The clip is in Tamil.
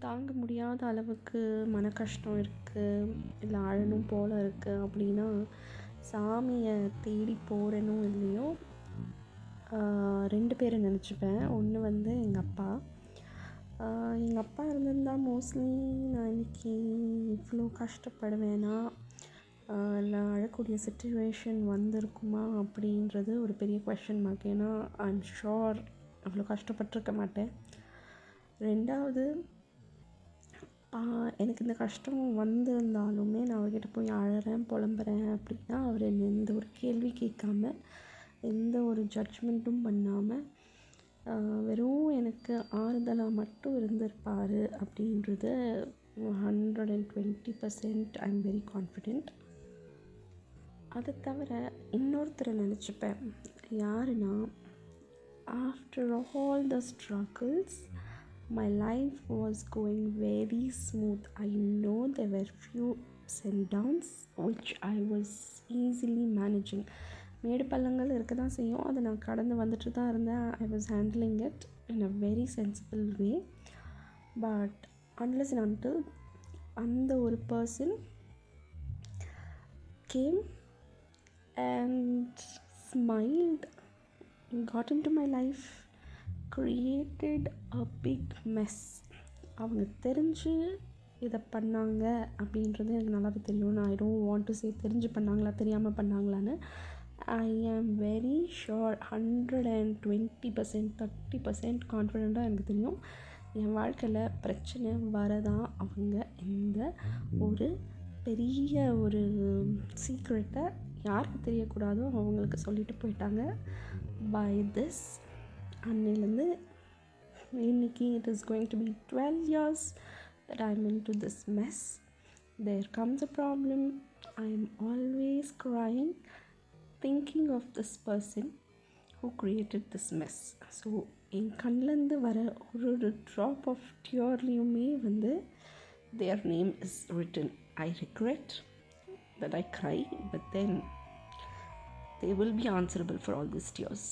தாங்க முடியாத அளவுக்கு மன கஷ்டம் இருக்குது, இல்லை அழணும் போல் இருக்குது அப்படின்னா சாமியை தேடி போகிறேனும் இல்லையோ 2 பேரை நினச்சிப்பேன். ஒன்று வந்து எங்கள் அப்பா. எங்கள் அப்பா இருந்திருந்தால் மோஸ்ட்லி நான் இன்றைக்கி இவ்வளோ கஷ்டப்படுவேனா, இல்லை அழக்கூடிய சுச்சுவேஷன் வந்திருக்குமா அப்படின்றது ஒரு பெரிய கொஷின் மார்க். ஏன்னா ஐம் ஷோர் அவ்வளோ கஷ்டப்பட்டிருக்க மாட்டேன். 2வது, எனக்கு இந்த கஷ்டம் வந்திருந்தாலுமே நான் அவர்கிட்ட போய் அழறேன் புலம்புறேன் அப்படின்னா அவர் என்ன எந்த ஒரு கேள்வி கேட்காம, எந்த ஒரு ஜட்ஜ்மெண்ட்டும் பண்ணாமல் வெறும் எனக்கு ஆறுதலாக மட்டும் இருந்திருப்பார் அப்படின்றது 120% ஐ எம் வெரி கான்ஃபிடென்ட். அதை தவிர இன்னொருத்தரை நினச்சிப்பேன். யாருன்னா, after all the struggles my life was going very smooth. I know there were few ups and downs which I was easily managing. மேடு பள்ளங்கள் இருக்க தான் செய்யும், அதை நான் கடந்து வந்துட்டு தான் இருந்தேன். I was handling it in a very sensible way. But unless and until அந்த ஒரு person came and smiled, got into my life, created a big mess. அவங்க தெரிஞ்சு இதை பண்ணாங்க அப்படின்றது எனக்கு நல்லாவே தெரியும். நான் I don't want to say தெரிஞ்சு பண்ணாங்களா தெரியாமல் பண்ணாங்களான்னு. ஐ ஆம் வெரி ஷுர் 120% 30% கான்ஃபிடெண்ட்டாக எனக்கு தெரியும். என் வாழ்க்கையில் பிரச்சனை வரதான் அவங்க இந்த ஒரு பெரிய ஒரு சீக்ரெட்டை யாருக்கு தெரியக்கூடாதோ அவங்களுக்கு சொல்லிட்டு போயிட்டாங்க. பை திஸ் அன்னையிலேருந்து இன்னைக்கு it is going to be 12 years that I'm into this mess. There comes a problem, I'm always crying thinking of this person who created this mess. So என் கண்ணிலேருந்து வர ஒரு ட்ராப் ஆஃப் டியர்லேயுமே வந்து their name is written. I regret that I cry, but then they will be answerable for all these tears.